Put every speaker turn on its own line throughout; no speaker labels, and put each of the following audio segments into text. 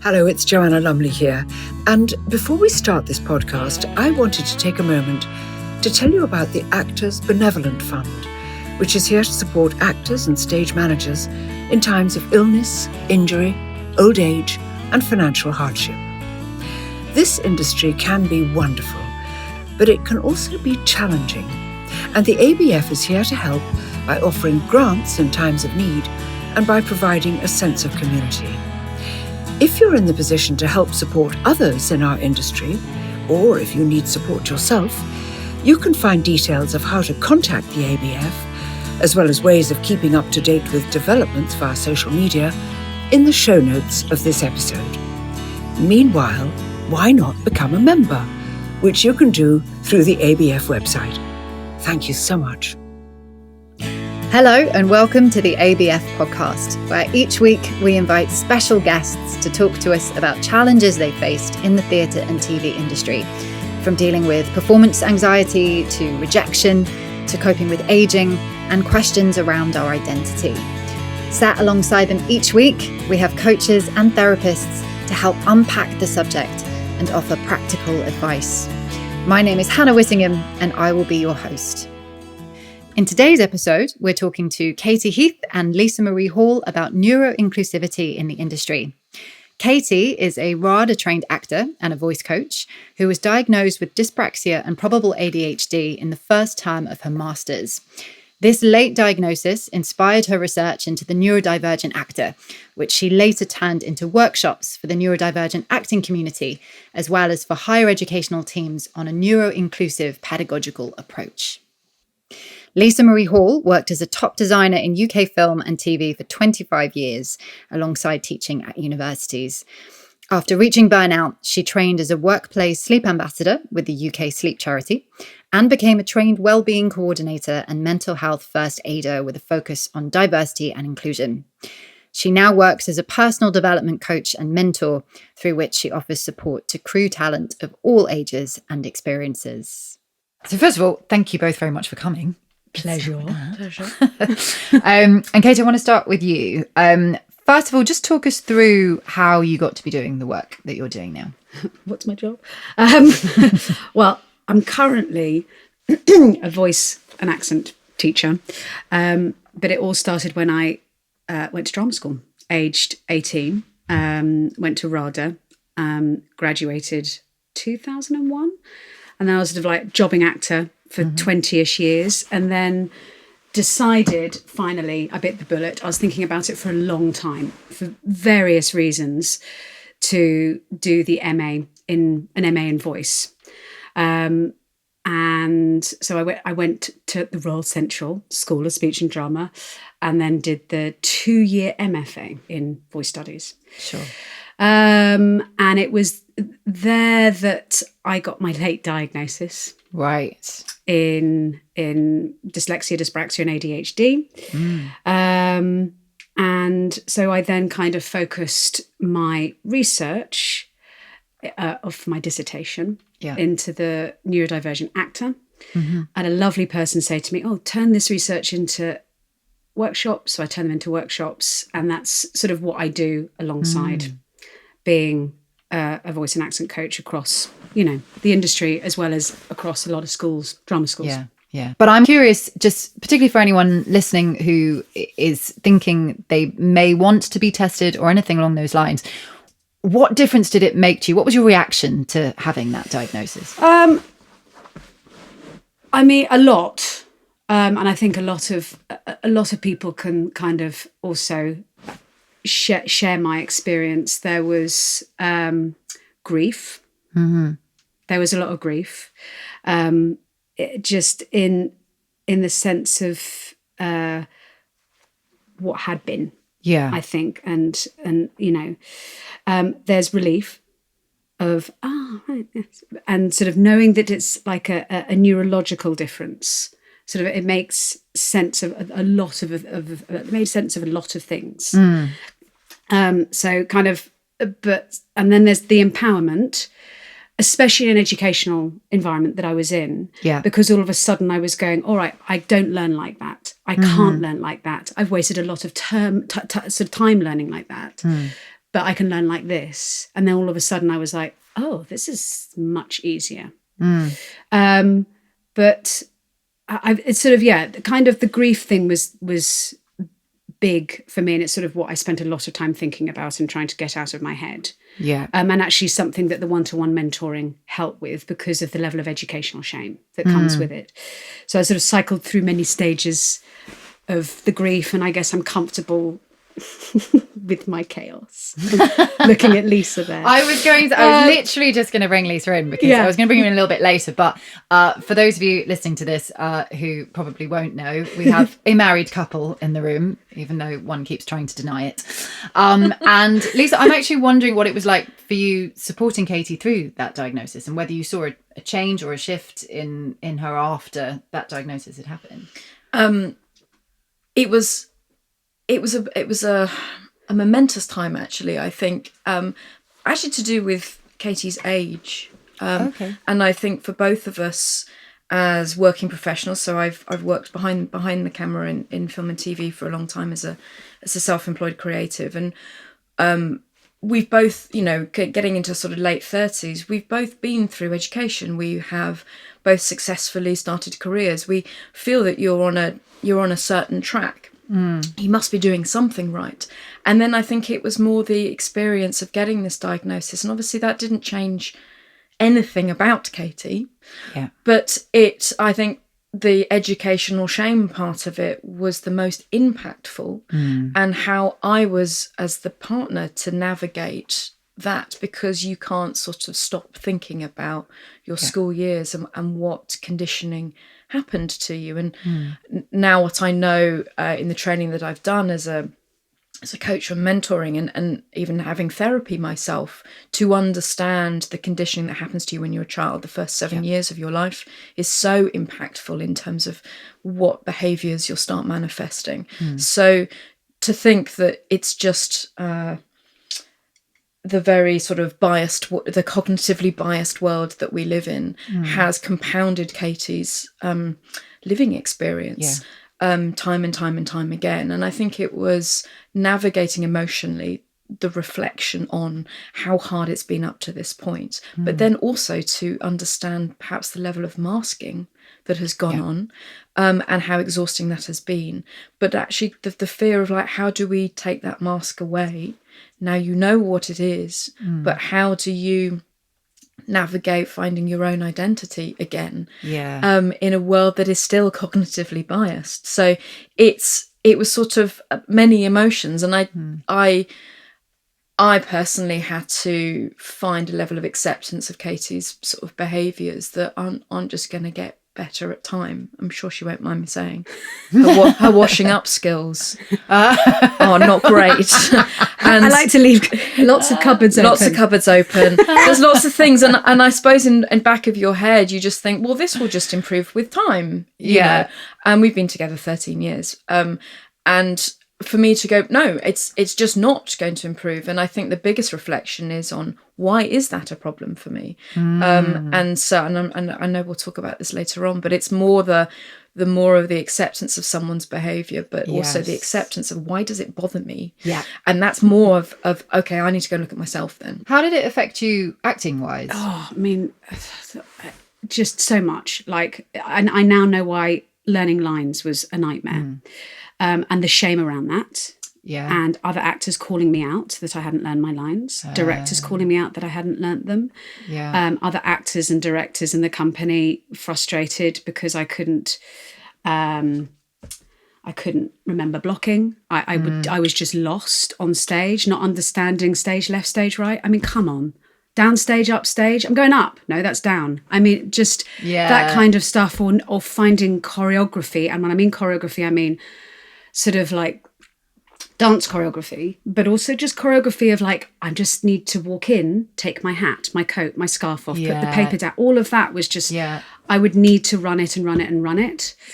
Hello, it's Joanna Lumley here. And before we start this podcast, I wanted to take a moment to tell you about the Actors Benevolent Fund, which is here to support actors and stage managers in times of illness, injury, old age, and financial hardship. This industry can be wonderful, but it can also be challenging. And the ABF is here to help by offering grants in times of need and by providing a sense of community. If you're in the position to help support others in our industry, or if you need support yourself, you can find details of how to contact the ABF, as well as ways of keeping up to date with developments via social media, in the show notes of this episode. Meanwhile, why not become a member, which you can do through the ABF website. Thank you so much.
Hello and welcome to the ABF Podcast, where each week we invite special guests to talk to us about challenges they faced in the theatre and TV industry, from dealing with performance anxiety to rejection to coping with ageing and questions around our identity. Sat alongside them each week, we have coaches and therapists to help unpack the subject and offer practical advice. My name is Hannah Whittingham and I will be your host. In today's episode, we're talking to Katie Heath and Lisa Marie Hall about neuro-inclusivity in the industry. Katie is a RADA-trained actor and a voice coach who was diagnosed with dyspraxia and probable ADHD in the first term of her master's. This late diagnosis inspired her research into the neurodivergent actor, which she later turned into workshops for the neurodivergent acting community, as well as for higher educational teams on a neuro-inclusive pedagogical approach. Lisa Marie Hall worked as a top designer in UK film and TV for 25 years, alongside teaching at universities. After reaching burnout, she trained as a workplace sleep ambassador with the UK Sleep Charity and became a trained wellbeing coordinator and mental health first aider with a focus on diversity and inclusion. She now works as a personal development coach and mentor, through which she offers support to crew talent of all ages and experiences.
So first of all, thank you both very much for coming.
Pleasure.
And Kate, I want to start with you. First of all, just talk us through how you got to be doing the work that you're doing now.
What's my job? Well, I'm currently a voice and accent teacher, but it all started when I went to drama school, aged 18, went to RADA, graduated 2001, and then I was sort of like jobbing actor for 20-ish years, and then decided, finally, I bit the bullet. I was thinking about it for a long time, for various reasons, to do the MA in voice. And so I went to the Royal Central School of Speech and Drama, and then did the 2-year MFA in voice studies.
Sure.
And it was there that I got my late diagnosis.
Right.
In dyslexia, dyspraxia, and ADHD. And so I then kind of focused my research of my dissertation into the neurodivergent actor. Mm-hmm. And a lovely person said to me, "Oh, turn this research into workshops." So I turned them into workshops. And that's sort of what I do alongside being a voice and accent coach across, the industry, as well as across a lot of schools, drama schools.
Yeah. But I'm curious, just particularly for anyone listening who is thinking they may want to be tested or anything along those lines, what difference did it make to you? What was your reaction to having that diagnosis?
I mean, a lot. And I think a lot of people can kind of also share my experience. There was grief. Mm-hmm. There was a lot of grief, just in the sense of what had been. Yeah, I think, and there's relief of right, yes, and sort of knowing that it's like a neurological difference. Sort of, it makes sense of a lot of it made sense of a lot of things. So kind of, and then there's the empowerment, especially in an educational environment that I was in, because all of a sudden I was going, all right, I don't learn like that. I can't learn like that. I've wasted a lot of time learning like that. but I can learn like this. And then all of a sudden I was like, oh, this is much easier. But it's sort of, kind of the grief thing was big for me. And it's sort of what I spent a lot of time thinking about and trying to get out of my head.
Yeah.
And actually something that the one-to-one mentoring helped with because of the level of educational shame that comes with it. So I sort of cycled through many stages of the grief, and I guess I'm comfortable with my chaos. Looking at Lisa there.
I was literally just going to bring Lisa in because I was going to bring you in a little bit later. But for those of you listening to this who probably won't know, we have a married couple in the room, even though one keeps trying to deny it. And Lisa, I'm actually wondering what it was like for you supporting Katie through that diagnosis, and whether you saw a change or a shift in her after that diagnosis had happened.
It was a momentous time, actually. I think actually to do with Katie's age, and I think for both of us as working professionals. So I've worked behind the camera in film and TV for a long time as a self-employed creative, and we've both, getting into sort of late 30s, we've both been through education. We have both successfully started careers. We feel that you're on a certain track. You must be doing something right. And then I think it was more the experience of getting this diagnosis. And obviously that didn't change anything about Katie.
Yeah.
But I think the educational shame part of it was the most impactful, and how I was as the partner to navigate that, because you can't sort of stop thinking about your school years and what conditioning happened to you. And now what I know in the training that I've done as a coach and mentoring and even having therapy myself, to understand the conditioning that happens to you when you're a child, the first 7 years of your life, is so impactful in terms of what behaviours you'll start manifesting. So to think that it's just the very sort of biased, the cognitively biased world that we live in has compounded Katie's living experience time and time again. And I think it was navigating emotionally the reflection on how hard it's been up to this point, but then also to understand perhaps the level of masking that has gone on, and how exhausting that has been. But actually the fear of, like, how do we take that mask away? Now you know what it is, but how do you navigate finding your own identity again in a world that is still cognitively biased? So it was sort of many emotions, and I personally had to find a level of acceptance of Katie's sort of behaviours that aren't just going to get better at time. I'm sure she won't mind me saying. Her washing up skills are not great. And
I like to leave lots of cupboards open.
There's lots of things, and I suppose in back of your head you just think, well, this will just improve with time. You know? And we've been together 13 years. And for me to go, no, it's just not going to improve. And I think the biggest reflection is on, why is that a problem for me? And so, and I know we'll talk about this later on, but it's more the more of the acceptance of someone's behaviour, but also the acceptance of, why does it bother me? Yeah. And that's more of okay, I need to go and look at myself then.
How did it affect you acting wise?
Oh, I mean, just so much. Like, I now know why learning lines was a nightmare. And the shame around that. Yeah. And other actors calling me out that I hadn't learned my lines. Directors calling me out that I hadn't learnt them. Yeah. Other actors and directors in the company frustrated because I couldn't remember blocking. I was just lost on stage, not understanding stage left, stage right. I mean, come on. Downstage, upstage. I'm going up. No, that's down. I mean, just that kind of stuff, or finding choreography. And when I mean choreography, I mean sort of like dance choreography, but also just choreography of, like, I just need to walk in, take my hat, my coat, my scarf off, put the paper down. All of that was just, I would need to run it.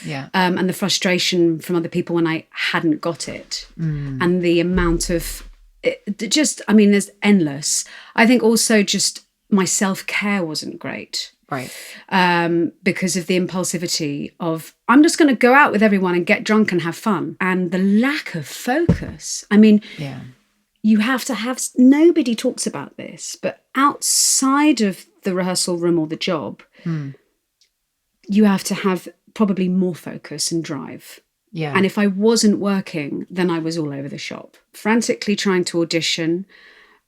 Yeah. And the frustration from other people when I hadn't got it. And the amount of, there's endless. I think also just my self-care wasn't great.
Right.
Because of the impulsivity of, I'm just going to go out with everyone and get drunk and have fun. And the lack of focus. I mean, you have to have, nobody talks about this, but outside of the rehearsal room or the job, you have to have probably more focus and drive.
Yeah.
And if I wasn't working, then I was all over the shop, frantically trying to audition,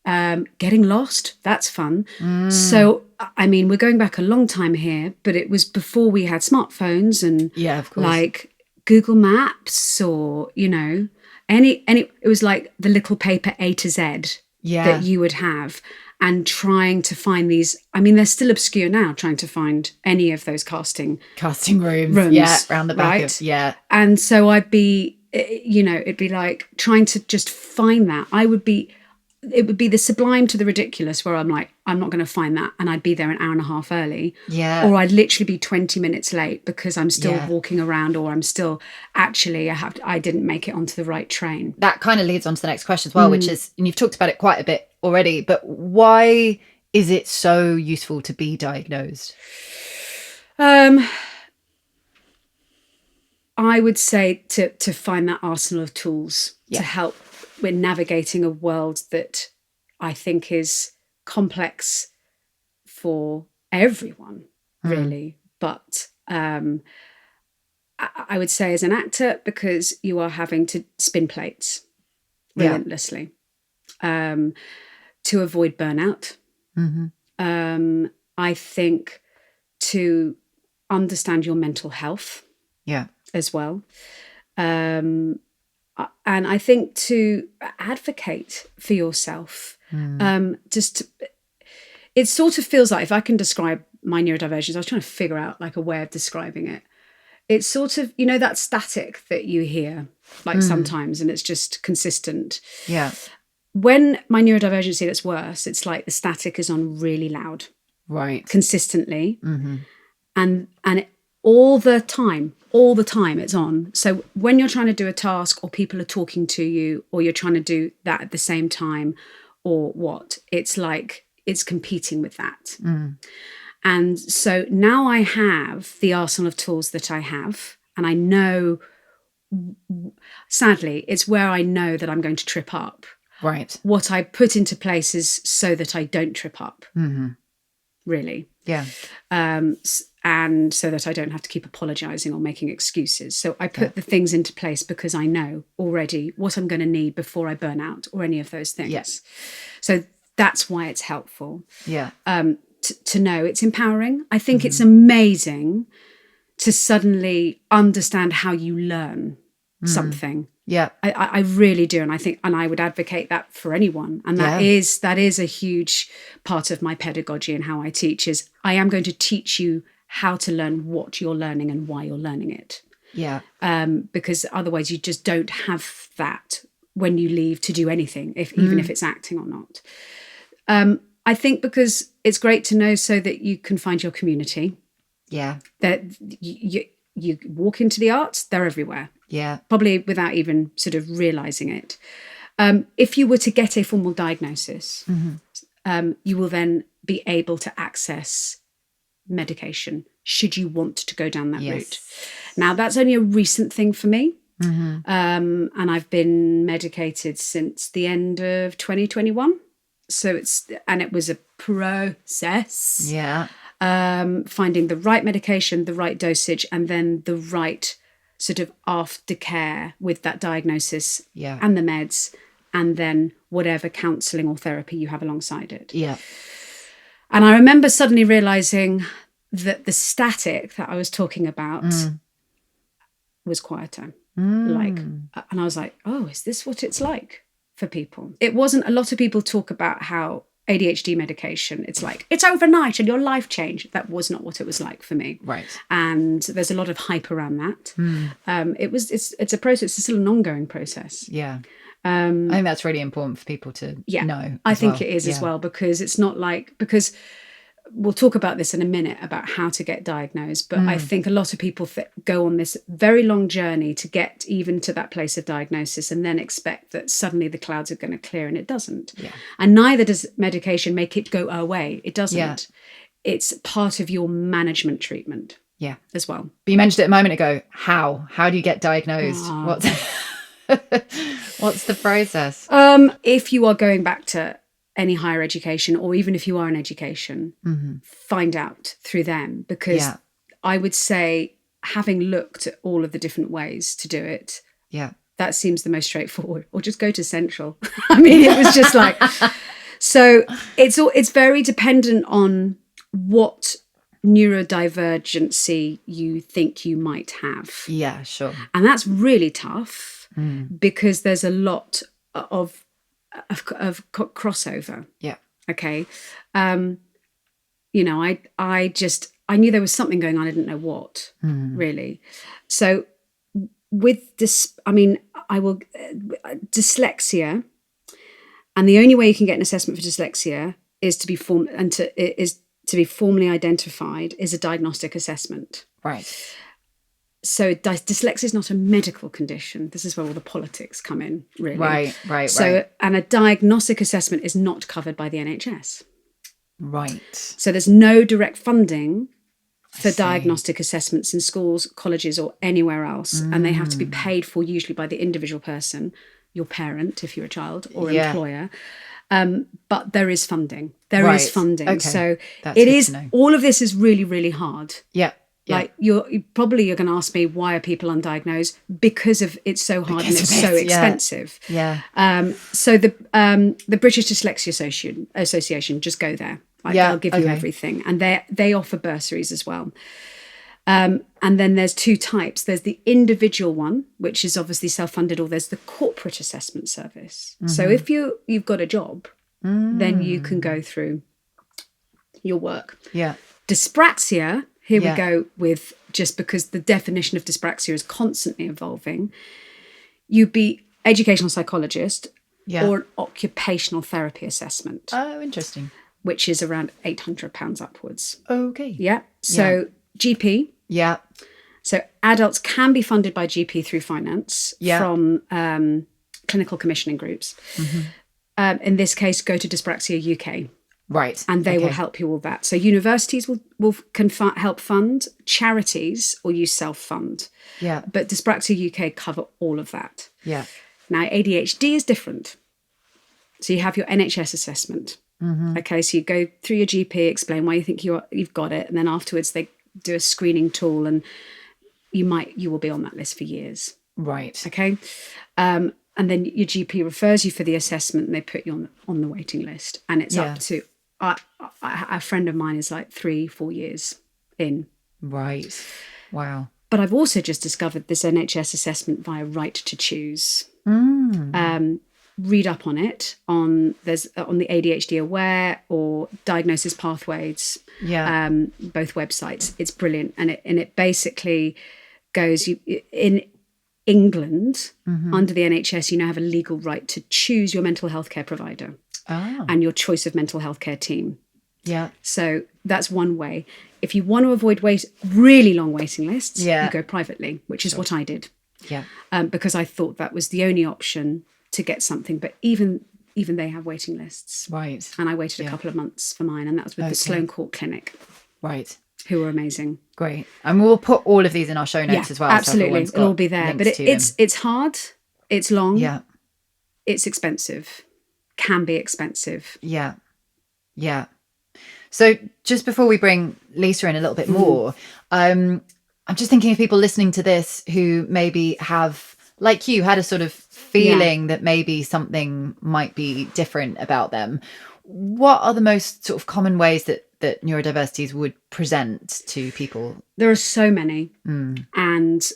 getting lost. That's fun. So, I mean, we're going back a long time here, but it was before we had smartphones and
Yeah, of course.
like Google Maps or, you know, any it was like the little paper A to Z that you would have, and trying to find these. I mean, they're still obscure now, trying to find any of those casting
rooms. Yeah, around the back
right?
of, yeah.
And so I'd be, you know, it'd be like trying to just find that. It would be the sublime to the ridiculous, where I'm like, I'm not going to find that. And I'd be there an hour and a half early.
Yeah.
Or I'd literally be 20 minutes late because I'm still walking around, or I'm still actually, I didn't make it onto the right train.
That kind of leads on to the next question as well, which is, and you've talked about it quite a bit already, but why is it so useful to be diagnosed?
I would say to find that arsenal of tools to help with navigating a world that I think is complex for everyone, really. But I would say as an actor, because you are having to spin plates relentlessly to avoid burnout. I think to understand your mental health as well. And I think to advocate for yourself, it sort of feels like, if I can describe my neurodivergence, I was trying to figure out like a way of describing it. It's sort of, you know, that static that you hear like sometimes, and it's just consistent.
Yeah.
When my neurodivergency gets worse, it's like the static is on really loud.
Right.
Consistently. And all the time it's on. So when you're trying to do a task, or people are talking to you, or you're trying to do that at the same time, or what, it's like it's competing with that. And so now I have the arsenal of tools that I have, and I know, sadly, it's where I know that I'm going to trip up.
Right.
What I put into place is so that I don't trip up, really.
Yeah.
And so that I don't have to keep apologizing or making excuses. So I put the things into place because I know already what I'm going to need before I burn out or any of those things.
Yes.
So that's why it's helpful.
Yeah.
To know. It's empowering. I think it's amazing to suddenly understand how you learn something.
Yeah.
I really do. And I think, and I would advocate that for anyone. And that is a huge part of my pedagogy and how I teach, is I am going to teach you how to learn what you're learning and why you're learning it.
Yeah.
Because otherwise you just don't have that when you leave to do anything, even if it's acting or not. I think because it's great to know so that you can find your community.
Yeah.
That you walk into the arts, they're everywhere.
Yeah.
Probably without even sort of realising it. If you were to get a formal diagnosis, you will then be able to access medication should you want to go down that route. Now, that's only a recent thing for me. And I've been medicated since the end of 2021. So it was a process.
Yeah.
Finding the right medication, the right dosage, and then the right sort of aftercare with that diagnosis and the meds, and then whatever counselling or therapy you have alongside it.
Yeah.
And I remember suddenly realising that the static that I was talking about was quieter. And I was like, oh, is this what it's like for people? It wasn't, a lot of people talk about how ADHD medication, it's like, it's overnight and your life changed. That was not what it was like for me.
Right.
And there's a lot of hype around that. It's a process, it's still an ongoing process.
Yeah. I think that's really important for people to know.
I think it is as well, because it's not like, because we'll talk about this in a minute about how to get diagnosed, but I think a lot of people go on this very long journey to get even to that place of diagnosis, and then expect that suddenly the clouds are going to clear, and it doesn't. Yeah. And neither does medication make it go away. It doesn't. Yeah. It's part of your management treatment. Yeah, as well.
But you mentioned it a moment ago. How do you get diagnosed? What's the process?
If you are going back to any higher education, or even if you are in education, find out through them, because I would say, having looked at all of the different ways to do it, that seems the most straightforward. Or just go to Central. I mean, it was just like, so it's very dependent on what neurodivergency you think you might have.
Yeah, sure.
And that's really tough because there's a lot of crossover.
Yeah.
Okay. You know, I knew there was something going on. I didn't know what really. So with this, I mean, dyslexia, and the only way you can get an assessment for dyslexia is to be formally identified is a diagnostic assessment.
Right.
So dyslexia is not a medical condition. This is where all the politics come in, really.
Right.
So, and a diagnostic assessment is not covered by the NHS.
Right.
So there's no direct funding for diagnostic assessments in schools, colleges, or anywhere else. And they have to be paid for usually by the individual person, your parent, if you're a child, or employer. But there is funding. There is funding. Okay. So
that's
it
good
is,
to know.
all of this is really, really hard.
Yeah.
Like you're going to ask me, why are people undiagnosed? Because of it's so hard and it's so expensive.
Yeah.
So the British Dyslexia Association, just go there. Like, they'll give you everything, and they offer bursaries as well. And then there's two types. There's the individual one, which is obviously self-funded, or there's the corporate assessment service. So if you've got a job, then you can go through your work.
Yeah.
Dyspraxia. Here we go with, just because the definition of dyspraxia is constantly evolving, you'd be educational psychologist or an occupational therapy assessment.
Oh, interesting.
Which is around £800 upwards.
Okay.
Yeah. So GP.
Yeah.
So adults can be funded by GP through finance from clinical commissioning groups. In this case, go to Dyspraxia UK.
Right.
And they will help you all that. So universities can help fund, charities, or you self-fund.
Yeah.
But Dyspraxia UK cover all of that.
Yeah.
Now, ADHD is different. So you have your NHS assessment. Okay, so you go through your GP, explain why you think you've got it, and then afterwards they do a screening tool, and you will be on that list for years.
Right.
Okay. And then your GP refers you for the assessment, and they put you on the waiting list. And it's up to, a friend of mine is like 3-4 years in. Right.
Wow.
But I've also just discovered this NHS assessment via Right to Choose. Read up on it on the ADHD Aware or Diagnosis Pathways. Yeah. Both websites. It's brilliant, and it basically goes in England under the NHS. You now have a legal right to choose your mental health care provider and your choice of mental health care team. Yeah. So that's one way. If you want to avoid really long waiting lists, you go privately, which is what I did. Yeah. Because I thought that was the only option to get something, but even they have waiting lists. Right. And I waited a couple of months for mine, and that was with the Sloane Court Clinic. Right. Who were amazing.
Great. And we'll put all of these in our show notes as well.
Absolutely. So it'll all be there. But it's hard. It's long.
Yeah.
It's expensive. Can be expensive.
Yeah. Yeah. So just before we bring Lisa in a little bit more, I'm just thinking of people listening to this who maybe have, like you, had a sort of feeling that maybe something might be different about them. What are the most sort of common ways that neurodiversities would present to people?
There are so many. And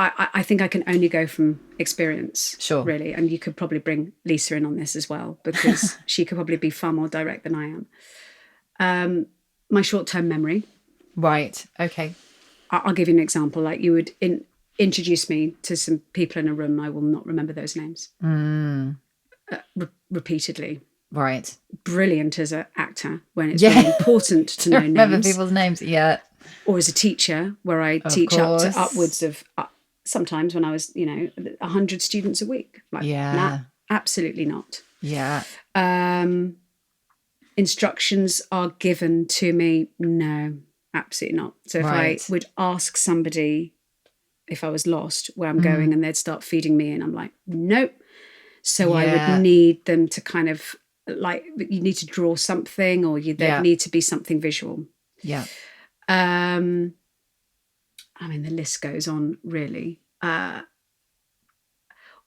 I think I can only go from experience, really. And you could probably bring Lisa in on this as well, because she could probably be far more direct than I am. My short-term memory.
Right. Okay.
I'll give you an example. Like, you would introduce me to some people in a room, I will not remember those names. Repeatedly.
Right.
Brilliant as an actor when it's really important to know names.
Remember people's names,
Or as a teacher, where I teach up to upwards of, sometimes when I was, 100 students a week. Like, nah, absolutely not.
Yeah.
Instructions are given to me. No, absolutely not. So if I would ask somebody if I was lost where I'm going, and they'd start feeding me, and I'm like, nope. So I
Yeah.
would need them to kind of like, you need to draw something, or there need to be something visual.
Yeah.
I mean, the list goes on, really.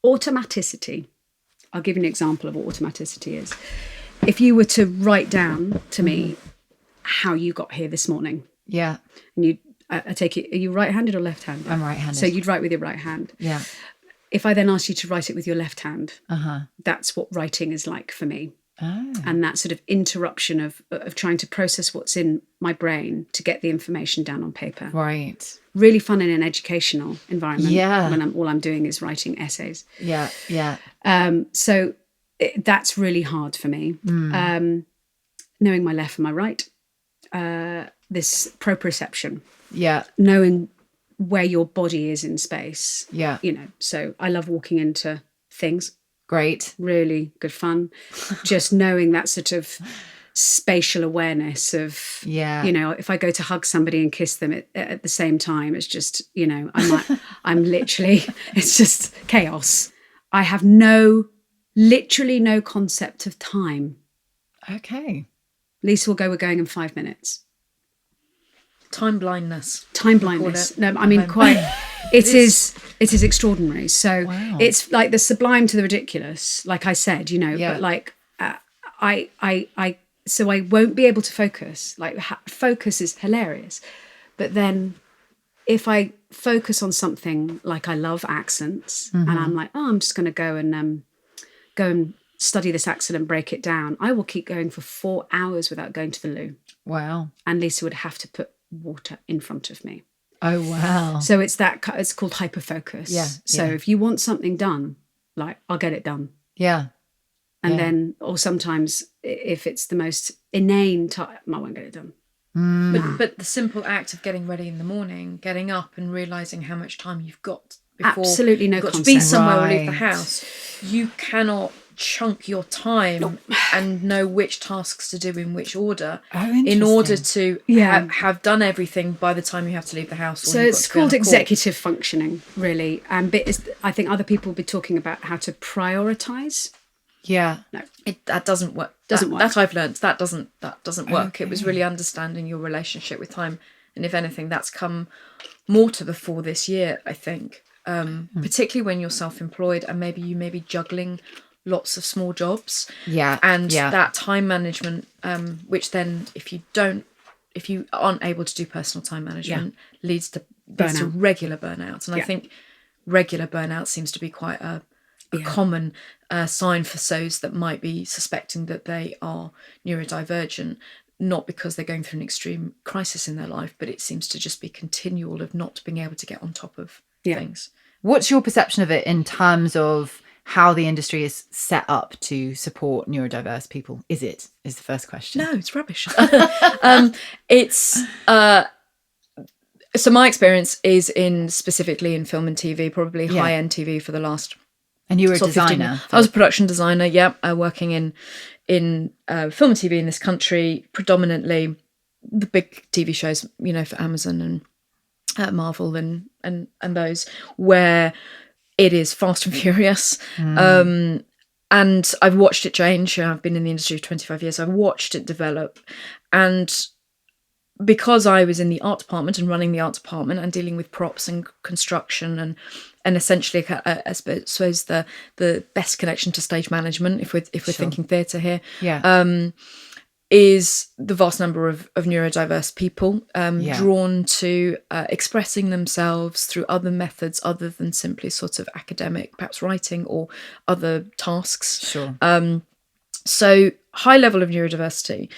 Automaticity. I'll give you an example of what automaticity is. If you were to write down to me how you got here this morning,
Yeah.
and you, I take it, are you right-handed or left-handed?
I'm right-handed.
So you'd write with your right hand.
Yeah.
If I then asked you to write it with your left hand,
Uh-huh.
that's what writing is like for me.
Oh.
And that sort of interruption of trying to process what's in my brain to get the information down on paper.
Right.
Really fun in an educational environment.
Yeah.
When all I'm doing is writing essays.
Yeah. Yeah.
So that's really hard for me. Knowing my left and my right. This proprioception.
Yeah.
Knowing where your body is in space.
Yeah.
You know, so I love walking into things.
Great.
Really good fun. Just knowing that sort of spatial awareness of,
Yeah.
you know, if I go to hug somebody and kiss them at the same time, it's just, you know, I'm literally, it's just chaos. I have literally no concept of time.
Okay.
Lisa will go, we're going in 5 minutes.
Time blindness.
Time blindness. No, I mean, quite, it is extraordinary. So
Wow.
it's like the sublime to the ridiculous, like I said, you know,
Yeah.
but like, so I won't be able to focus. Like focus is hilarious. But then if I focus on something like I love accents, and I'm like, oh, I'm just going to go and study this accent and break it down, I will keep going for 4 hours without going to the loo.
Wow.
And Lisa would have to put water in front of me.
Oh, wow.
So it's called hyperfocus.
Yeah,
So
yeah.
if you want something done, like I'll get it done.
Yeah.
And
Yeah.
then, or sometimes if it's the most inane time, I won't get it done.
But the simple act of getting ready in the morning, getting up and realising how much time you've got before
Absolutely no
you've got
concept.
to be somewhere or leave the
Right.
house, you cannot chunk your time and know which tasks to do in which order in order to have done everything by the time you have to leave the house. Or
So
you've
it's
got to be on
called
a call.
executive functioning, really. But I think other people will be talking about how to prioritise.
Yeah.
That doesn't work.
Doesn't work.
That I've learned. That doesn't work. It was really understanding your relationship with time, and if anything, that's come more to the fore this year, I think. Particularly when you're self-employed and maybe you may be juggling lots of small jobs.
Yeah.
And
yeah.
that time management, which then if you aren't able to do personal time management, leads to regular burnout. And I think regular burnout seems to be quite a common sign for those that might be suspecting that they are neurodivergent, not because they're going through an extreme crisis in their life, but it seems to just be continual of not being able to get on top of things.
What's your perception of it in terms of how the industry is set up to support neurodiverse people? Is the first question.
No, it's rubbish. So my experience is specifically in film and TV, probably high-end TV for the last.
And you were a
sort of 15
designer.
I was a production designer, working in film and TV in this country, predominantly the big TV shows, you know, for Amazon and Marvel and those, where it is fast and furious. And I've watched it change. I've been in the industry for 25 years. I've watched it develop. And because I was in the art department and running the art department and dealing with props and construction and essentially, I suppose the best connection to stage management, if we're thinking theatre here, is the vast number of neurodiverse people drawn to expressing themselves through other methods other than simply sort of academic, perhaps writing or other tasks.
Sure.
So high level of neurodiversity,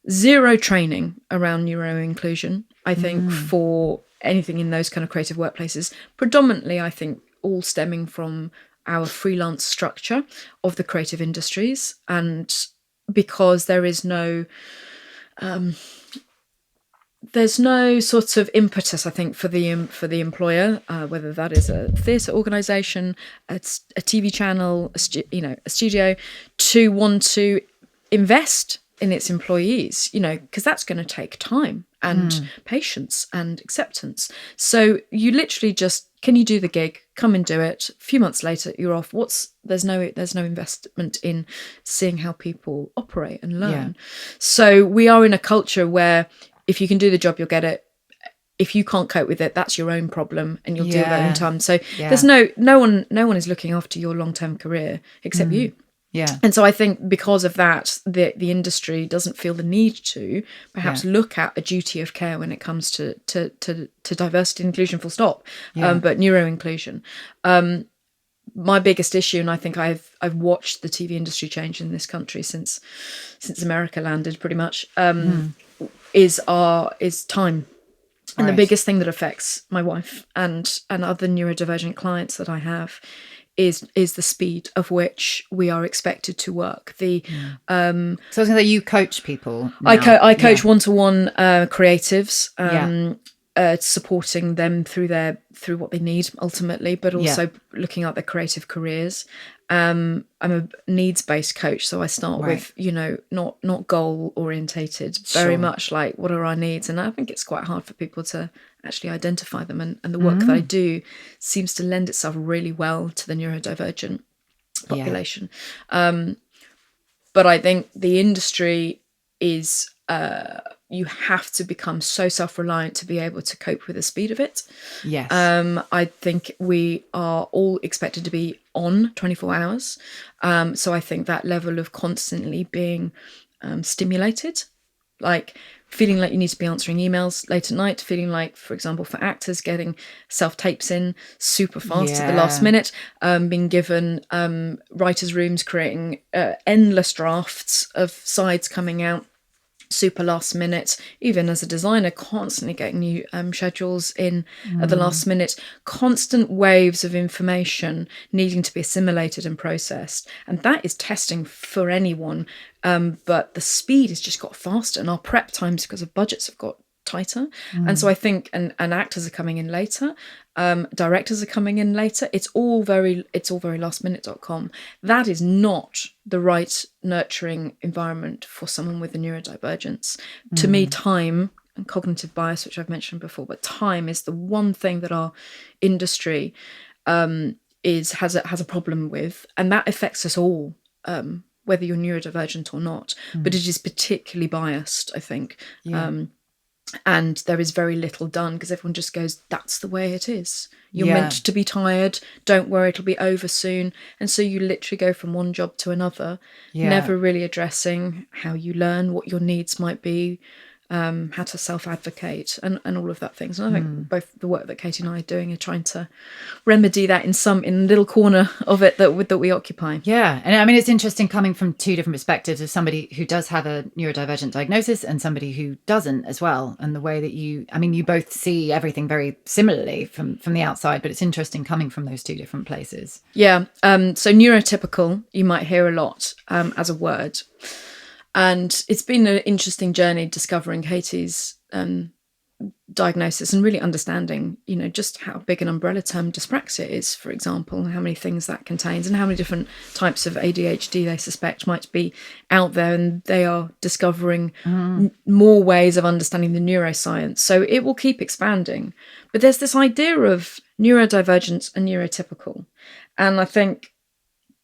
zero training around neuro-inclusion, I think, for anything in those kind of creative workplaces, predominantly, I think, all stemming from our freelance structure of the creative industries. And because there's no sort of impetus, I think, for the employer, whether that is a theatre organisation, a TV channel, a studio, to want to invest in its employees, you know, because that's going to take time and patience and acceptance. So you literally just Can you do the gig? Come and do it. A few months later, you're off. There's no investment in seeing how people operate and learn. So we are in a culture where if you can do the job, you'll get it. If you can't cope with it, that's your own problem, and you'll deal with it in time. So there's no one is looking after your long-term career except you.
Yeah.
And so I think because of that, the industry doesn't feel the need to perhaps look at a duty of care when it comes to diversity and inclusion, full stop, but neuro-inclusion. My biggest issue, and I think I've watched the TV industry change in this country since America landed, pretty much, is time. And the biggest thing that affects my wife and other neurodivergent clients that I have is the speed of which we are expected to work.
So I was going to say, you coach people now.
I coach one-to-one creatives, supporting them through what they need ultimately, but also looking at their creative careers. I'm a needs-based coach, so I start with, not goal orientated, very much like, what are our needs? And I think it's quite hard for people to actually identify them, and the work that I do seems to lend itself really well to the neurodivergent population. But I think the industry is you have to become so self-reliant to be able to cope with the speed of it.
Yes.
I think we are all expected to be on 24 hours. So I think that level of constantly being stimulated, like feeling like you need to be answering emails late at night, feeling like, for example, for actors, getting self-tapes in super fast at the last minute, being given writers' rooms, creating endless drafts of sides coming out super last minute, even as a designer, constantly getting new schedules in at the last minute, constant waves of information needing to be assimilated and processed. And that is testing for anyone. But the speed has just got faster, and our prep times, because of budgets, have got tighter. And so I think, and actors are coming in later, directors are coming in later. It's all very lastminute.com. That is not the right nurturing environment for someone with a neurodivergence. To me, time and cognitive bias, which I've mentioned before, but time is the one thing that our industry has a problem with, and that affects us all, whether you're neurodivergent or not. But it is particularly biased, I think. And there is very little done because everyone just goes, that's the way it is. You're meant to be tired. Don't worry, it'll be over soon. And so you literally go from one job to another, never really addressing how you learn, what your needs might be, how to self-advocate and all of that things. And I think both the work that Katie and I are doing are trying to remedy that in a little corner of it that we occupy.
Yeah. And I mean, it's interesting coming from two different perspectives, of somebody who does have a neurodivergent diagnosis and somebody who doesn't as well. And the way that you both see everything very similarly from the outside, but it's interesting coming from those two different places. Yeah.
So neurotypical, you might hear a lot as a word. And it's been an interesting journey discovering Katie's diagnosis and really understanding, just how big an umbrella term dyspraxia is, for example, and how many things that contains and how many different types of ADHD they suspect might be out there. And they are discovering more ways of understanding the neuroscience. So it will keep expanding. But there's this idea of neurodivergence and neurotypical. And I think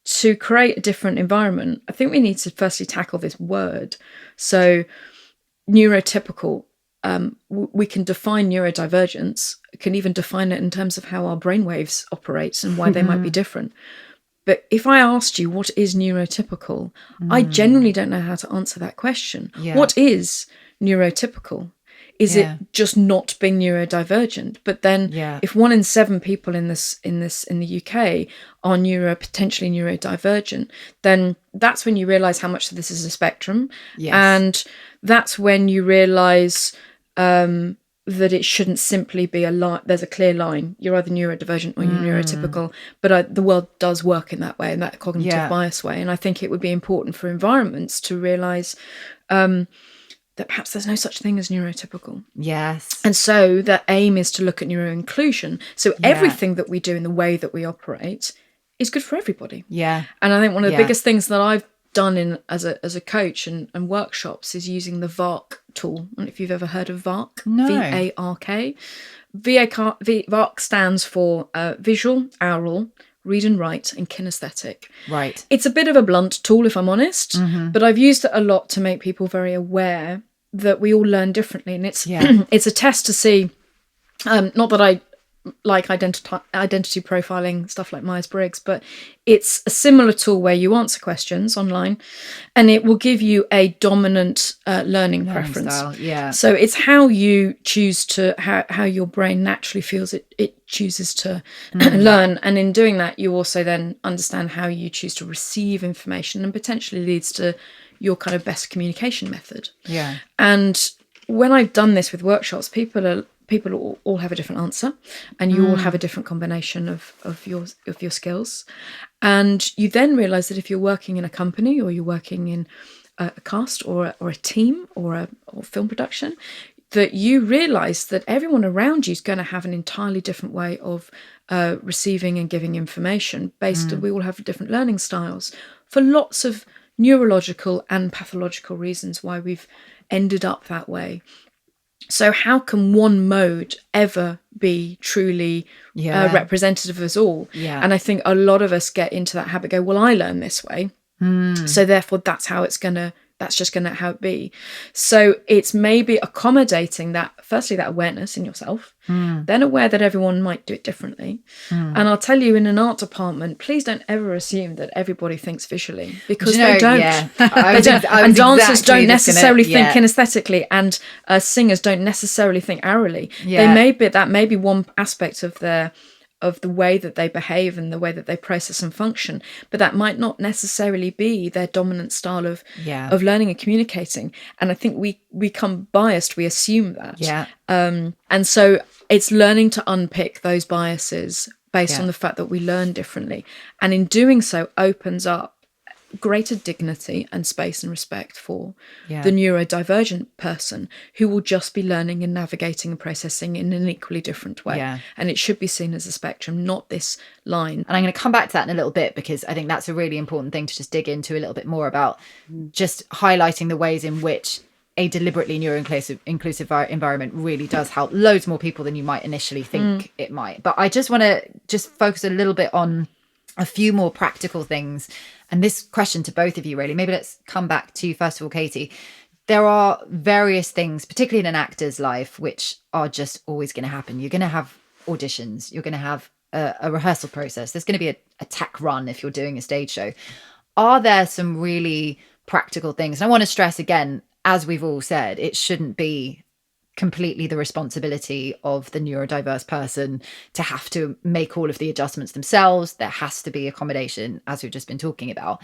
to create a different environment, I think we need to firstly tackle this word. So neurotypical, we can define neurodivergence, can even define it in terms of how our brainwaves operate and why they might be different. But if I asked you what is neurotypical, I genuinely don't know how to answer that question. What is neurotypical? Is it just not being neurodivergent? But then if 1 in 7 people in the UK are potentially neurodivergent, then that's when you realise how much of this is a spectrum. Yes. And that's when you realise that it shouldn't simply be there's a clear line. You're either neurodivergent or you're neurotypical. But the world does work in that way, in that cognitive bias way. And I think it would be important for environments to realise that perhaps there's no such thing as neurotypical.
Yes.
And so the aim is to look at neuro-inclusion. So everything that we do in the way that we operate is good for everybody.
Yeah.
And I think one of the biggest things that I've done as a coach and workshops is using the VARC tool. I don't know if you've ever heard of VARK.
No.
VARK. VARK stands for visual, aural, read and write, and kinesthetic.
Right.
It's a bit of a blunt tool, if I'm honest, but I've used it a lot to make people very aware that we all learn differently. And it's it's a test to see, not that I like identity profiling, stuff like Myers-Briggs, but it's a similar tool where you answer questions online and it will give you a dominant learning preference.
Style, yeah.
So it's how you choose to, how your brain naturally feels it chooses to learn. And in doing that, you also then understand how you choose to receive information and potentially leads to your kind of best communication method. Yeah. And when I've done this with workshops, people all have a different answer, and you all have a different combination of your skills. And you then realize that if you're working in a company or you're working in a cast or a team or film production, that you realize that everyone around you is going to have an entirely different way of receiving and giving information based on, we all have different learning styles for lots of neurological and pathological reasons why we've ended up that way. So how can one mode ever be truly representative of us all? Yeah. And I think a lot of us get into that habit, go, well, I learn this way. So therefore that's how how it be. So it's maybe accommodating that, firstly, that awareness in yourself, then aware that everyone might do it differently. And I'll tell you, in an art department, please don't ever assume that everybody thinks visually, because they don't. Yeah. And dancers don't necessarily think kinesthetically, and singers don't necessarily think aurally. That may be one aspect of the way that they behave and the way that they process and function, but that might not necessarily be their dominant style of learning and communicating. And I think we become biased, we assume that. And so it's learning to unpick those biases based on the fact that we learn differently, and in doing so opens up greater dignity and space and respect for the neurodivergent person, who will just be learning and navigating and processing in an equally different way. And it should be seen as a spectrum, not this line.
And I'm going to come back to that in a little bit, because I think that's a really important thing to just dig into a little bit more about, just highlighting the ways in which a deliberately neuro-inclusive environment really does help loads more people than you might initially think it might. But I just want to focus a little bit on a few more practical things. And this question to both of you, really, maybe let's come back to you first of all, Katie. There are various things, particularly in an actor's life, which are just always going to happen. You're going to have auditions. You're going to have a rehearsal process. There's going to be a tech run if you're doing a stage show. Are there some really practical things? And I want to stress again, as we've all said, it shouldn't be completely the responsibility of the neurodiverse person to have to make all of the adjustments themselves. There has to be accommodation, as we've just been talking about.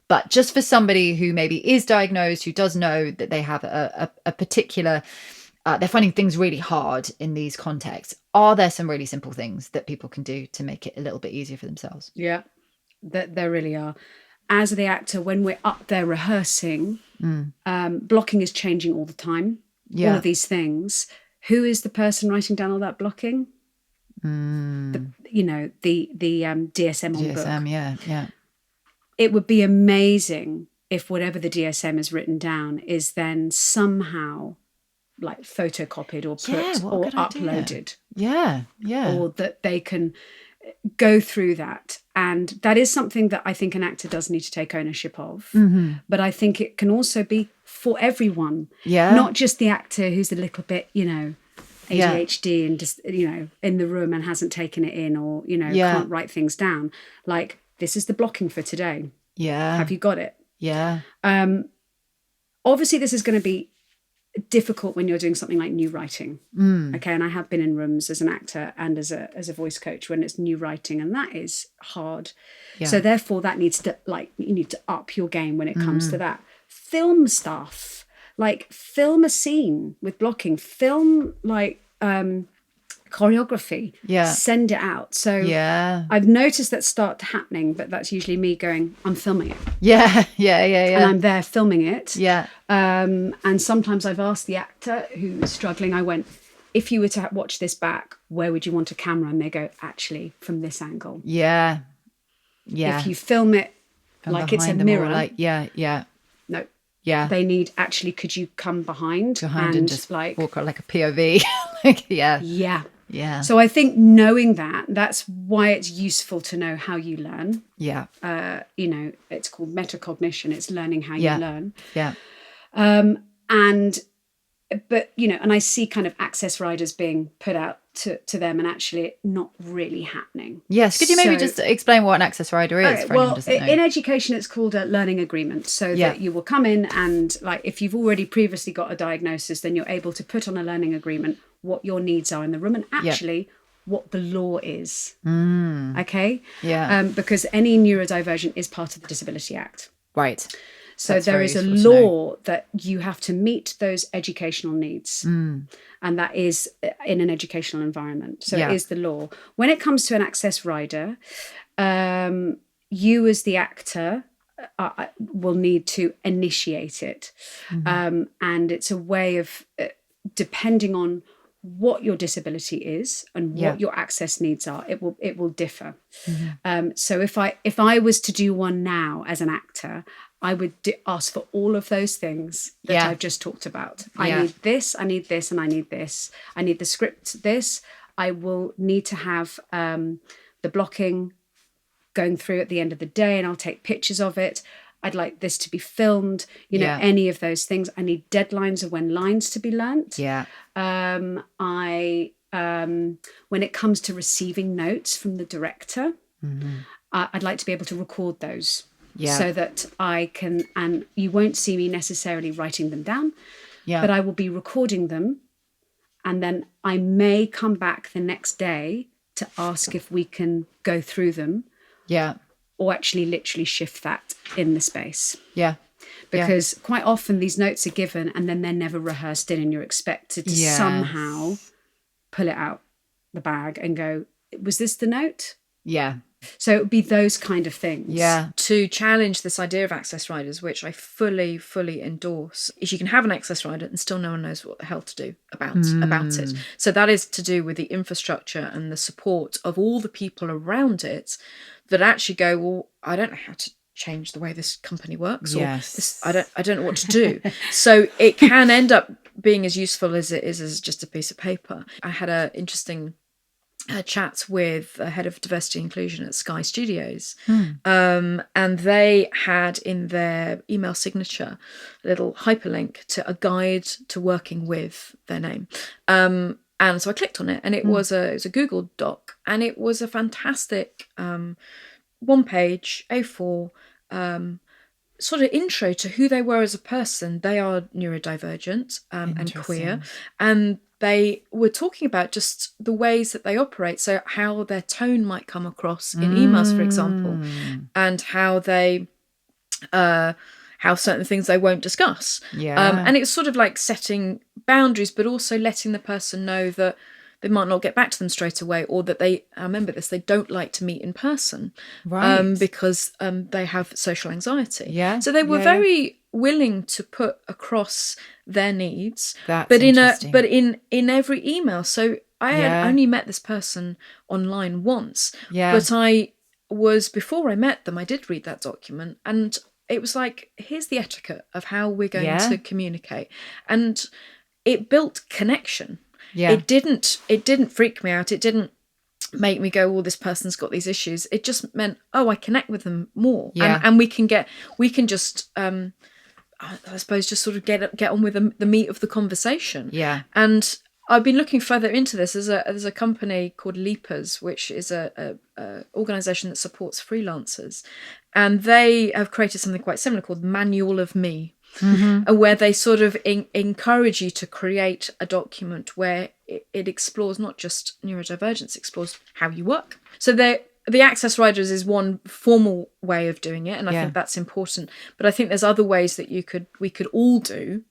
But just for somebody who maybe is diagnosed, who does know that they have a particular, they're finding things really hard in these contexts, are there some really simple things that people can do to make it a little bit easier for themselves?
Yeah, there really are. As the actor, when we're up there rehearsing, blocking is changing all the time. All of these things. Who is the person writing down all that blocking? The DSM on book.
Yeah.
It would be amazing if whatever the DSM is written down is then somehow like photocopied or put or uploaded.
Yeah.
Or that they can go through that. And that is something that I think an actor does need to take ownership of. But I think it can also be for everyone. Not just the actor who's a little bit, ADHD and just, in the room and hasn't taken it in, or, can't write things down. Like, this is the blocking for today. Have you got it? Obviously, this is going to be difficult when you're doing something like new writing. Okay, and I have been in rooms as an actor and as a voice coach when it's new writing, and that is hard. So therefore that needs to, you need to up your game when it comes to that. Film stuff, like film a scene with blocking, film choreography, send it out. So I've noticed that start happening, but that's usually me going, I'm filming it. And I'm there filming it. And sometimes I've asked the actor who is struggling, I went, if you were to watch this back, where would you want a camera? And they go, actually, from this angle. If you film it from like it's a mirror.
No. Yeah.
They need, actually, could you come behind
and just
like
walk like a POV. Like, yeah.
Yeah. So I think knowing that's why it's useful to know how you learn.
Yeah.
It's called metacognition. It's learning how you learn.
Yeah.
But and I see kind of access riders being put out to them, and actually not really happening.
Yes. Could you maybe just explain what an access rider is?
Okay,
for anyone who doesn't know?
In education, it's called a learning agreement. So that you will come in and, like, if you've already previously got a diagnosis, then you're able to put on a learning agreement what your needs are in the room, and actually what the law is. Okay. Yeah. Because any neurodivergent is part of the Disability Act.
Right.
So there is a law that you have to meet those educational needs. And that is in an educational environment. So it is the law. When it comes to an access rider, you as the actor will need to initiate it. And it's a way of, depending on what your disability is and what your access needs are, it will differ. So if I was to do one now as an actor, I would ask for all of those things that I've just talked about. I need this, and I need this. I need the script, this. I will need to have the blocking going through at the end of the day, and I'll take pictures of it. I'd like this to be filmed, any of those things. I need deadlines of when lines to be learnt. When it comes to receiving notes from the director, I'd like to be able to record those. So that I can, and you won't see me necessarily writing them down, but I will be recording them. And then I may come back the next day to ask if we can go through them. Or actually literally shift that in the space. Because quite often these notes are given and then they're never rehearsed in, and you're expected to somehow pull it out the bag and go, was this the note? So it would be those kind of things.
To challenge this idea of access riders, which I fully endorse, is you can have an access rider and still no one knows what the hell to do about it. So that is to do with the infrastructure and the support of all the people around it that actually go, well, I don't know how to change the way this company works, or this, I don't know what to do. So it can end up being as useful as it is as just a piece of paper. I had an interesting chat with a head of diversity and inclusion at Sky Studios, and they had in their email signature a little hyperlink to a guide to working with their name. And so I clicked on it, and it was a Google Doc, and it was a fantastic one-page A4 sort of intro to who they were as a person. They are neurodivergent and queer, and they were talking about just the ways that they operate, so how their tone might come across in emails, for example, and how they how certain things they won't discuss. And it's sort of like setting boundaries, but also letting the person know that they might not get back to them straight away, or that I remember this, they don't like to meet in person, because they have social anxiety. So they were very willing to put across their needs, but in every email. So I had only met this person online once, but before I met them, I did read that document, and it was like, here's the etiquette of how we're going to communicate, and it built connection. It didn't freak me out. It didn't make me go, oh, this person's got these issues. It just meant, oh, I connect with them more. And we can just I suppose just sort of get on with the meat of the conversation. And I've been looking further into this. There's a company called Leapers, which is a organisation that supports freelancers, and they have created something quite similar called Manual of Me, where they sort of encourage you to create a document where it explores not just neurodivergence, explores how you work. So the access riders is one formal way of doing it, and I think that's important. But I think there's other ways that we could all do,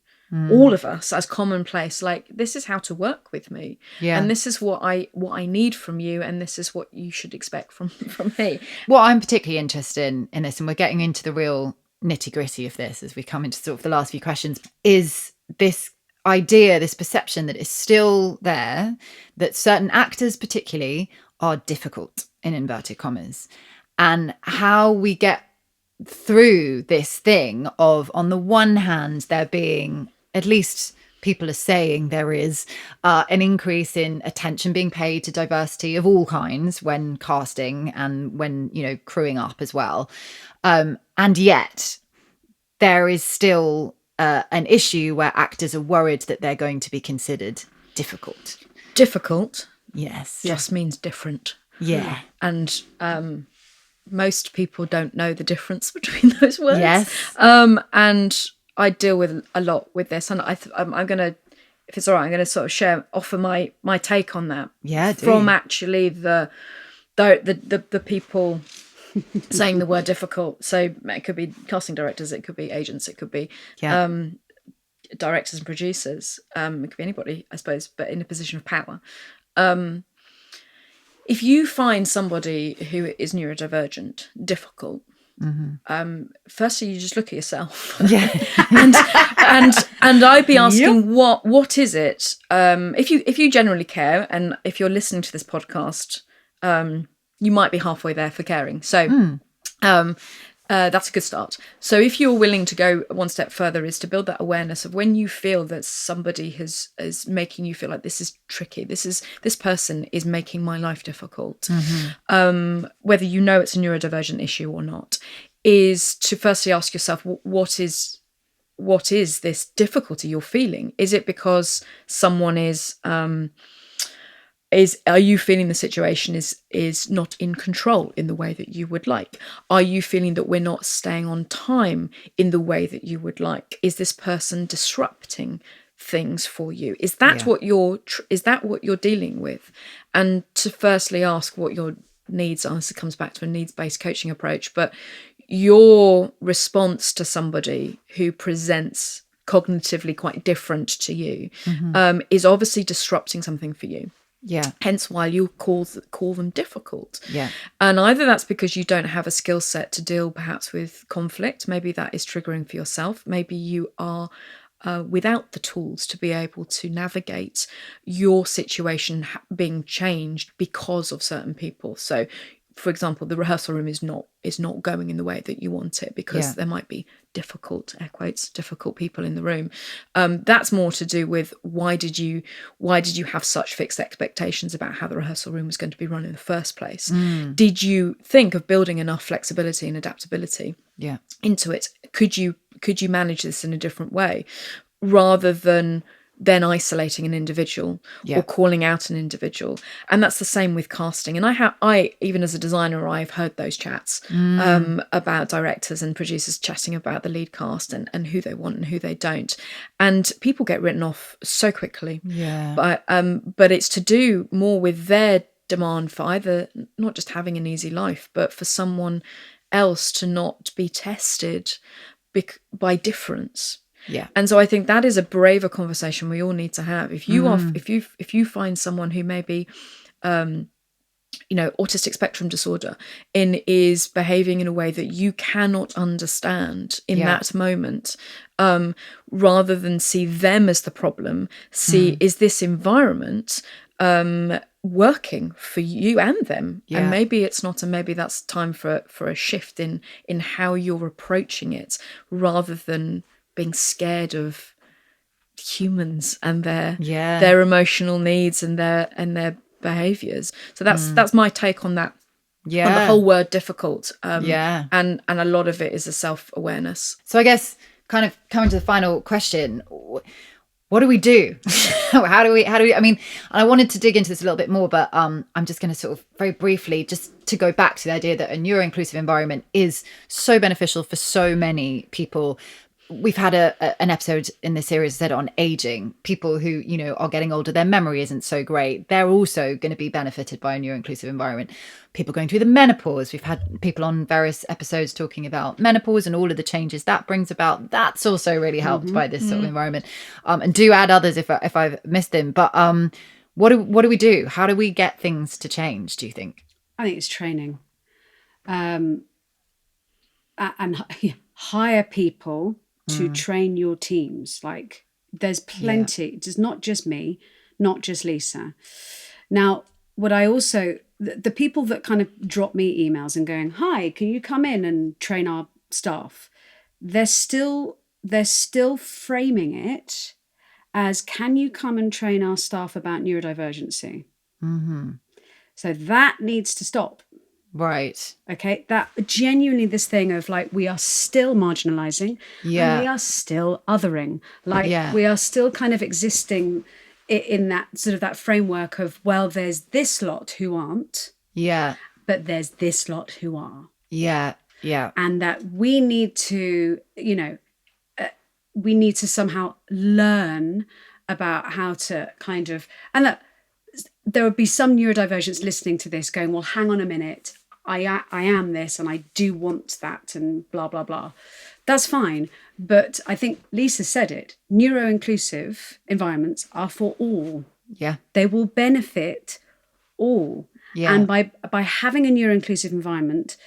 all of us, as commonplace. Like, this is how to work with me, and this is what I need from you, and this is what you should expect from me.
What I'm particularly interested in this, and we're getting into the real nitty-gritty of this as we come into sort of the last few questions, is this idea, this perception that is still there, that certain actors particularly are difficult, in inverted commas, and how we get through this thing of, on the one hand, there being, at least people are saying there is an increase in attention being paid to diversity of all kinds when casting and when, crewing up as well. And yet there is still an issue where actors are worried that they're going to be considered difficult.
Difficult?
Yes.
Just means different.
Yeah.
And most people don't know the difference between those words.
Yes.
And I deal with a lot with this, and I'm going to, if it's all right, I'm going to sort of offer my take on that.
Yeah.
From actually the people saying the word difficult. So it could be casting directors, it could be agents, it could be directors and producers. It could be anybody, I suppose, but in a position of power. If you find somebody who is neurodivergent difficult, firstly, you just look at yourself.
Yeah.
and I'd be asking, what is it? If you generally care, and if you're listening to this podcast, you might be halfway there for caring. So that's a good start. So if you're willing to go one step further, is to build that awareness of when you feel that somebody is making you feel like this is tricky, this person is making my life difficult, whether you know it's a neurodivergent issue or not, is to firstly ask yourself, what is this difficulty you're feeling? Is it because someone are you feeling the situation is not in control in the way that you would like? Are you feeling that we're not staying on time in the way that you would like? Is this person disrupting things for you? Is that what you're dealing with? And to firstly ask what your needs are. This comes back to a needs-based coaching approach, but your response to somebody who presents cognitively quite different to you is obviously disrupting something for you.
Yeah.
Hence why you call them difficult.
Yeah.
And either that's because you don't have a skill set to deal perhaps with conflict. Maybe that is triggering for yourself. Maybe you are without the tools to be able to navigate your situation being changed because of certain people. So, for example, the rehearsal room is not going in the way that you want it because there might be difficult, air quotes, difficult people in the room. That's more to do with why did you have such fixed expectations about how the rehearsal room was going to be run in the first place? Did you think of building enough flexibility and adaptability into it? Could you manage this in a different way rather than isolating an individual or calling out an individual? And that's the same with casting. And I even as a designer, I've heard those chats about directors and producers chatting about the lead cast and who they want and who they don't. And people get written off so quickly. But it's to do more with their demand for either not just having an easy life, but for someone else to not be tested by difference.
Yeah.
And so I think that is a braver conversation we all need to have. If you find someone who may be autistic spectrum disorder and is behaving in a way that you cannot understand in that moment, rather than see them as the problem, is this environment working for you and them? And maybe it's not, and maybe that's time for a shift in how you're approaching it, rather than being scared of humans and their emotional needs and their behaviors. So that's my take on that. On the whole word difficult. And a lot of it is a self-awareness.
So I guess kind of coming to the final question, what do we do? How do we, I mean, I wanted to dig into this a little bit more, but I'm just going to sort of very briefly, just to go back to the idea that a neuro-inclusive environment is so beneficial for so many people. We've had an episode in this series said on aging. People who, are getting older, their memory isn't so great. They're also going to be benefited by a neuro-inclusive environment. People going through the menopause. We've had people on various episodes talking about menopause and all of the changes that brings about. That's also really helped by this sort of environment. And do add others if I've missed them. But what do we do? How do we get things to change, do you think?
I think it's training. And hire people to train your teams. Like, there's plenty. It's not just me, not just Lisa. Now, what I also, the people that kind of drop me emails and going, hi, can you come in and train our staff, they're still framing it as, can you come and train our staff about neurodivergency? So that needs to stop.
Right.
Okay, that genuinely, this thing of like, we are still marginalizing, and we are still othering, like we are still kind of existing in that sort of that framework of, well, there's this lot who aren't, but there's this lot who are, and that we need to, we need to somehow learn about how to kind of, and that there would be some neurodivergents listening to this going, well, hang on a minute, I am this and I do want that and blah, blah, blah. That's fine. But I think Lisa said it, neuro-inclusive environments are for all.
Yeah.
They will benefit all.
Yeah.
And by having a neuro-inclusive environment,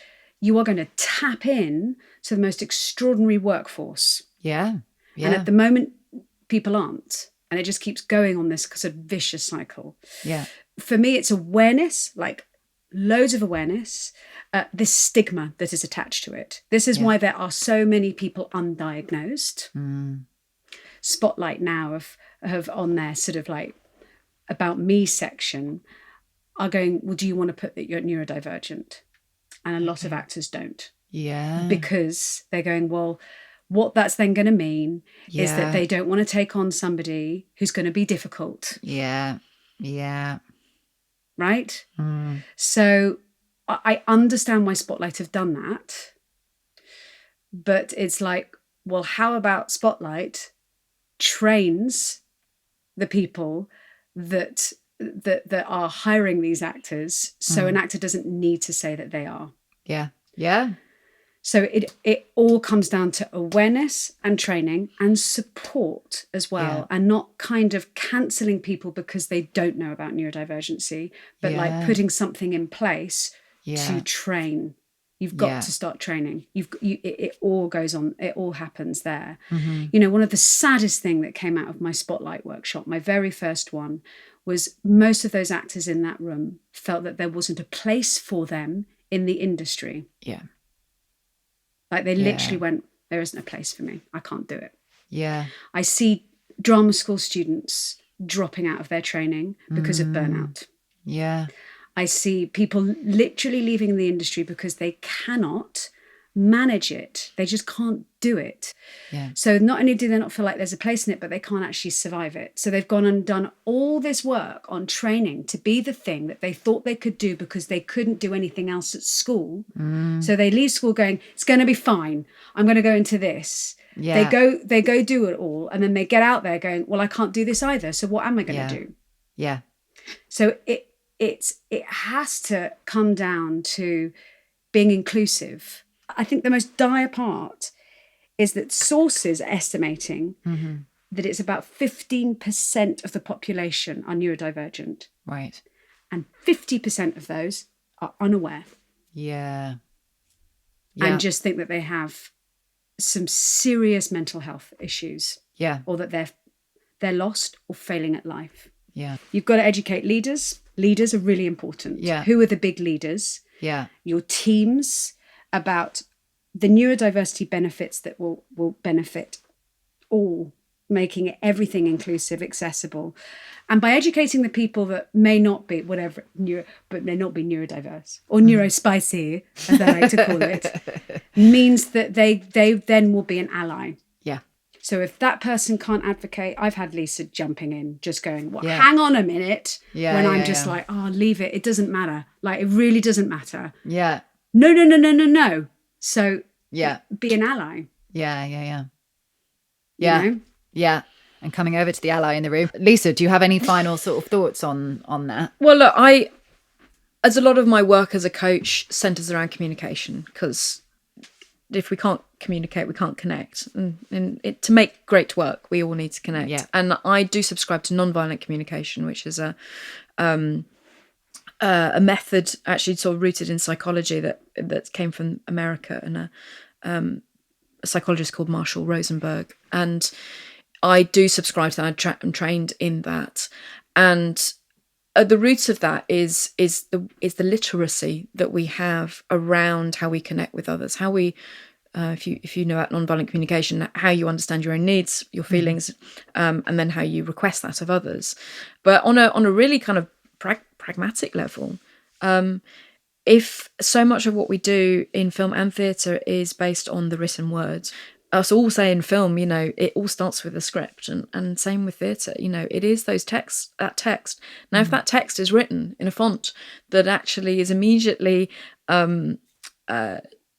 you are going to tap in to the most extraordinary workforce.
Yeah.
And at the moment, people aren't. And it just keeps going on this sort of vicious cycle.
Yeah.
For me, it's awareness, like loads of awareness, this stigma that is attached to it. This is why there are so many people undiagnosed. Spotlight now have on their sort of like about me section are going, well, do you want to put that you're neurodivergent? And a lot of actors don't.
Yeah.
Because they're going, well, what that's then going to mean is that they don't want to take on somebody who's going to be difficult.
Yeah. Yeah.
Right? So I understand why Spotlight have done that. But it's like, well, how about Spotlight trains the people that are hiring these actors, so an actor doesn't need to say that they are.
Yeah. Yeah.
So it all comes down to awareness and training and support as well, and not kind of cancelling people because they don't know about neurodivergency, but like putting something in place to train. You've got to start training. It all goes on. It all happens there. One of the saddest thing that came out of my Spotlight workshop, my very first one, was most of those actors in that room felt that there wasn't a place for them in the industry.
Yeah.
Like they literally went, there isn't a place for me. I can't do it.
Yeah.
I see drama school students dropping out of their training because of burnout.
Yeah.
I see people literally leaving the industry because they cannot manage it. They just can't do it.
Yeah.
So not only do they not feel like there's a place in it, but they can't actually survive it. So they've gone and done all this work on training to be the thing that they thought they could do because they couldn't do anything else at school. So they leave school going, it's going to be fine. I'm going to go into this.
Yeah.
They go do it all. And then they get out there going, well, I can't do this either. So what am I going to do?
Yeah.
So it has to come down to being inclusive. I think the most dire part is that sources are estimating that it's about 15% of the population are neurodivergent.
Right.
And 50% of those are unaware.
Yeah.
And just think that they have some serious mental health issues.
Yeah.
Or that they're lost or failing at life.
Yeah.
You've got to educate leaders. Leaders are really important.
Yeah.
Who are the big leaders?
Yeah.
Your teams, about the neurodiversity benefits that will benefit all, making everything inclusive, accessible. And by educating the people that may not be but may not be neurodiverse or neurospicy, as I like to call it, means that they then will be an ally.
Yeah.
So if that person can't advocate, I've had Lisa jumping in, just going, well, hang on a minute. When I'm just like, oh, leave it. It doesn't matter. Like, it really doesn't matter.
Yeah.
No. So be an ally.
Yeah.
You know?
Yeah. And coming over to the ally in the room. Lisa, do you have any final sort of thoughts on that?
Well, look, as a lot of my work as a coach centers around communication, because if we can't communicate, we can't connect. And to make great work, we all need to connect.
Yeah.
And I do subscribe to nonviolent communication, which is a method actually sort of rooted in psychology that came from America, and a psychologist called Marshall Rosenberg. And I do subscribe to that. I'm trained in that. And at the roots of that is the literacy that we have around how we connect with others, how we if you know about nonviolent communication, how you understand your own needs, your feelings, and then how you request that of others. But on a really kind of pragmatic level, if so much of what we do in film and theatre is based on the written word, us all say in film, it all starts with a script, and same with theatre. It is that text. Now, if that text is written in a font that actually is immediately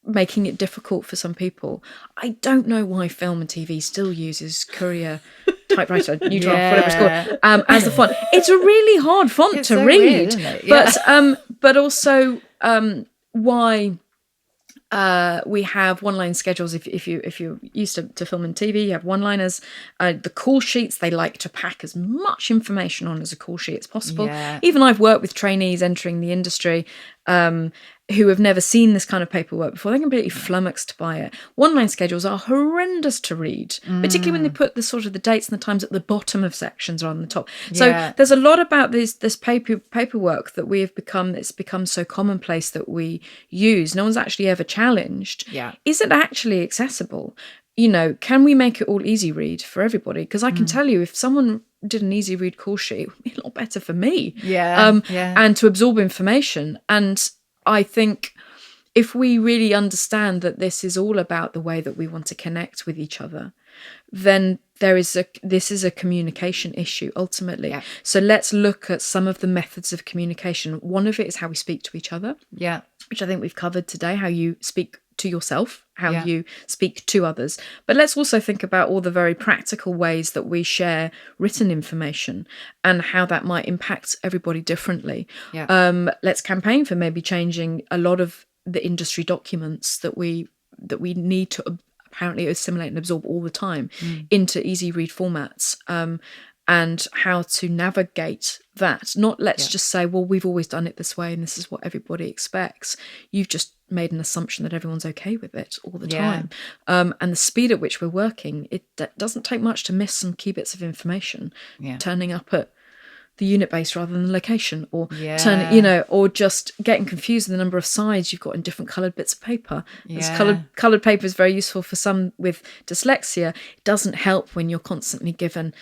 making it difficult for some people, I don't know why film and TV still uses Courier typewriter, new draft, whatever it's called, as the font. It's a really hard font to read, weird, isn't it? Yeah. But also why we have one-line schedules. If you're used to film and TV, you have one-liners. The call sheets, they like to pack as much information on as a call sheet as possible. Yeah. Even I've worked with trainees entering the industry who have never seen this kind of paperwork before. They're completely flummoxed by it. One-line schedules are horrendous to read, particularly when they put the dates and the times at the bottom of sections or on the top. So there's a lot about this paperwork that we have become. It's become so commonplace that we use. No one's actually ever challenged. Yeah. Is it actually accessible? Can we make it all easy read for everybody? Because I can tell you, if someone did an easy read call sheet, it would be a lot better for me. And to absorb information. And I think if we really understand that this is all about the way that we want to connect with each other, then this is a communication issue ultimately. Yeah. So let's look at some of the methods of communication. One of it is how we speak to each other. Yeah. Which I think we've covered today, how you speak to yourself, how you speak to others. But let's also think about all the very practical ways that we share written information and how that might impact everybody differently. Yeah. Let's campaign for maybe changing a lot of the industry documents that we need to apparently assimilate and absorb all the time into easy read formats. And how to navigate that. Not let's just say, well, we've always done it this way and this is what everybody expects. You've just made an assumption that everyone's okay with it all the time. And the speed at which we're working, it doesn't take much to miss some key bits of information. Yeah. Turning up at the unit base rather than the location, or or just getting confused with the number of sides you've got in different coloured bits of paper. Coloured paper is very useful for some with dyslexia. It doesn't help when you're constantly given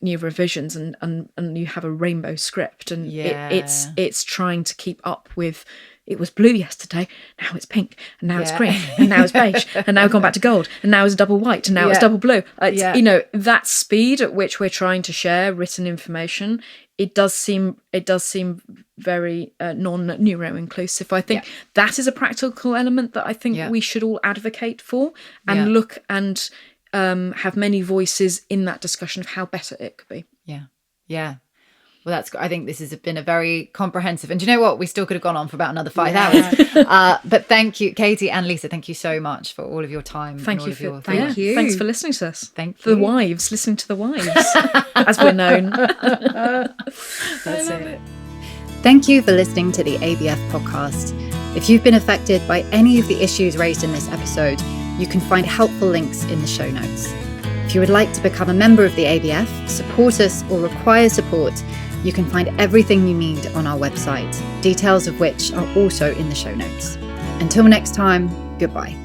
new revisions and you have a rainbow script, and it's trying to keep up with. It was blue yesterday, now it's pink, and now it's green, and now it's beige, and now we've gone back to gold, and now it's double white, and now it's double blue. That speed at which we're trying to share written information, it does seem very non-neuro-inclusive. I think that is a practical element that I think we should all advocate for and look and have many voices in that discussion of how better it could be.
Yeah. Well, I think this has been a very comprehensive, and do you know what? We still could have gone on for about another 5 hours. But thank you, Katie and Lisa. Thank you so much for all of your time.
Thank you. Thanks for listening to us.
Thank you.
The wives, listening to the wives, as we're known.
That's it. Thank you for listening to the ABF podcast. If you've been affected by any of the issues raised in this episode, you can find helpful links in the show notes. If you would like to become a member of the ABF, support us, or require support, you can find everything you need on our website, details of which are also in the show notes. Until next time, goodbye.